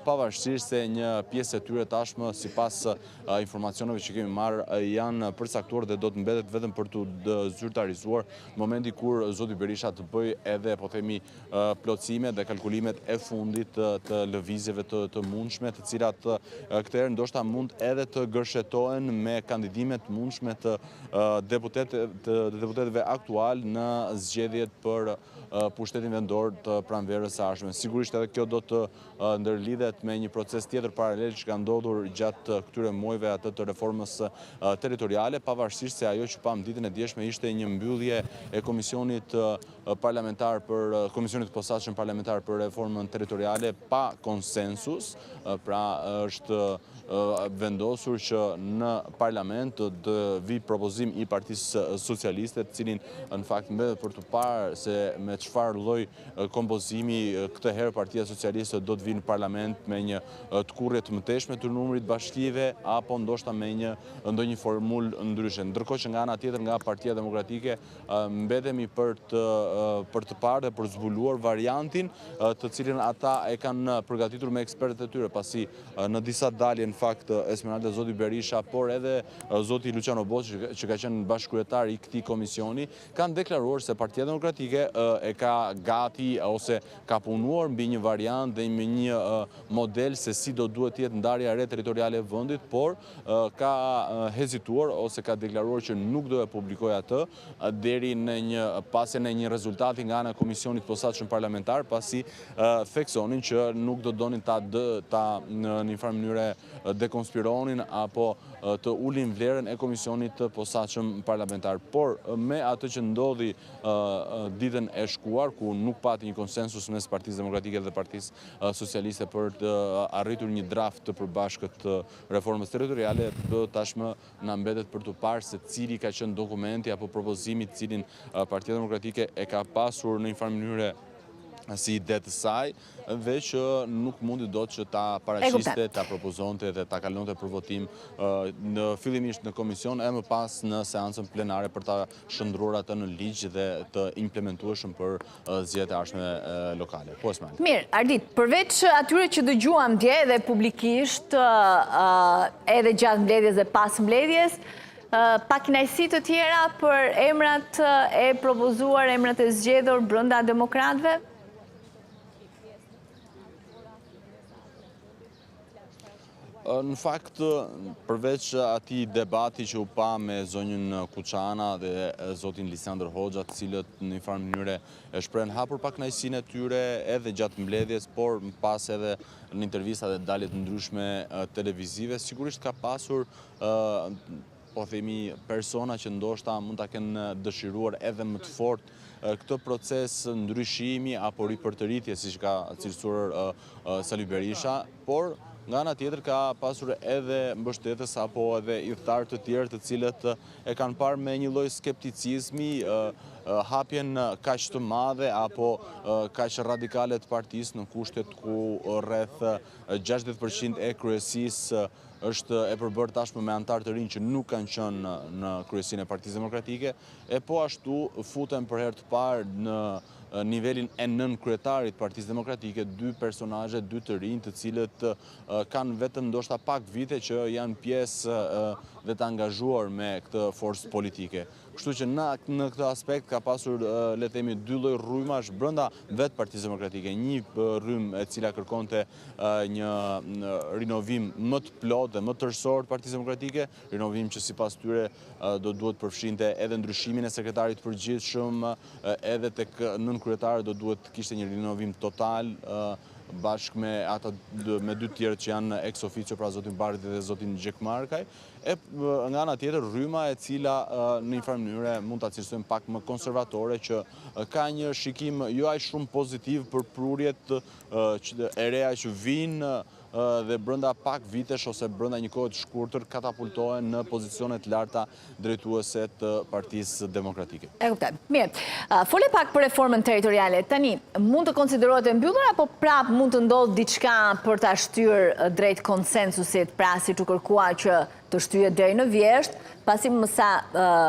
pavarësisht se një pjesë e tyre tashmë, sipas informacioneve që kemi marrë, janë përcaktuar dhe do të mbetet vetëm për të zyrtarizuar në momenti kur zoti Berisha të bëj edhe, po themi, plotësimet dhe kalkulimet e fundit të lëvizjeve të mundshme, të cilat këtë herë ndoshta mund edhe të gërshetohen me kandidimet mundshme të deputetëve aktual në zgjedhjet për pushtetin vendor të pranverës së ardhshme. Sigurisht edhe kjo do të ndërlidhet me një proces tjetër paralel që ka ndodhur gjatë këtyre muajve atë të reformës territoriale, pavarësisht se ajo që pam ditën e djeshme ishte një mbyllje e komisionit parlamentar komisionit posaçëm parlamentar për reformën territoriale pa konsensus, pra është vendosur që në parlament të vi propozim i Partisë Socialiste, të cilin në fakt mbetet për të parë se me çfarë lloj kompozimi këtë herë Partia Socialiste do të vinë në parlament, me një tkurrje të mëtejshme të numrit bashkive apo ndoshta me ndonjë formulë ndryshe. Ndërkohë që nga ana tjetër, nga Partia Demokratike, mbetemi për të parë dhe për zbuluar variantin të cilin ata e kanë përgatitur me ekspertët e tyre, pasi në disa dalje në fakt Esmeralda zoti Berisha, por edhe zoti Luciano Boçi, që ka qenë bashkëkryetar i këtij komisioni, kanë deklaruar se Partia Demokratike e ka gati ose ka punuar mbi një variant dhe mbi një model se si do duhet të jetë ndarja e re territoriale e vendit, por ka hezituar ose ka deklaruar që nuk do e publikojë atë deri në një rezultati nga ana e komisionit posaçëm parlamentar, pasi theksonin që nuk do donin ta në një farë mënyre dekonspironin apo të ulin vlerën e komisionit posaçëm parlamentar. Por me atë që ndodhi ditën e shkuar, ku nuk pati një konsensus mes Partisë Demokratike dhe Partisë Socialiste për të arritur një draft të përbashkët të reformës territoriale, tashmë na mbetet për të parë se cili ka qenë dokumenti apo propozimi të cilin Partia Demokratike e ka pasur në një farë mënyre si ide të saj, dhe që nuk mundi dot që ta paraqiste, ta propozonte dhe ta kalonte për votim fillimisht në komision e më pas në seancën plenare për ta shndruar atë në ligj dhe të implementueshëm për zgjedhjet e ardhshme lokale. Po Esmeralda. Mirë, Ardit, përveç atyre që dëgjuam dje dhe publikisht, edhe gjatë mbledhjes dhe pas mbledhjes, pa kënaqësi të tjera për emrat e propozuar, emrat e zgjedhur brenda demokratëve? Në fakt, përveç atij debati që u pa me zonjën Kuçana dhe zotin Lisandër Hoxha, të cilët në një farë mënyre e shprehen hapur pa kënaqësinë e tyre edhe gjatë mbledhjes, por më pas edhe në intervista dhe dalje të ndryshme televizive, sigurisht ka pasur po themi persona që ndoshta mund ta kenë dëshiruar edhe më të fortë këtë proces ndryshimi apo ripërtëritje, siç ka cilësuar Sali Berisha, por nga ana tjetër ka pasur edhe mbështetës apo edhe idhëtar të tjerë të cilët e kanë parë me një lloj skepticizmi hapjen kaq të madhe apo kaq radikale të partisë në kushtet ku rreth 60% e kryesisë është e përbërë tashmë me anëtar të rinj që nuk kanë qenë në kryesinë e Partisë Demokratike, e po ashtu futen për herë të parë në nivelin e nën kryetarit Partisë Demokratike dy personazhe, dy të rinj, të cilët kanë vetëm ndoshta pak vite që janë pjesë dhe të angazhuar me këtë forcë politike. Kështu që në këtë aspekt ka pasur, le të themi, dy lloj rrymash brenda vetë Partisë Demokratike. Një rrymë e cila kërkonte një rinovim më të plotë dhe më tërësor të Partisë Demokratike, rinovim që sipas tyre do duhet përfshinte edhe ndryshimin e sekretarit përgjithshëm, edhe tek nënkryetari do duhet kishte një rinovim total bashkë me dy tjerë që janë ex officio, pra zotin Bardhi dhe zotin Gjekmarkaj, e nga ana tjetër rryma e cila në një farë mënyre mund ta cilësojmë pak më konservatore, që ka një shikim jo aq shumë pozitiv për prurjet e reja që vinë dhe brenda pak vitesh ose brenda një kohe të shkurtër katapultohen në pozicione të larta drejtuese të Partisë Demokratike. E kuptoj. Mirë. Fole pak për reformën territoriale. Tani, mund të konsiderohet e mbyllur apo prap mund të ndodhë diçka për ta shtyrë drejt konsensusit, pra si të kërkuar që të shtyhet deri në vjesht, pasi më sa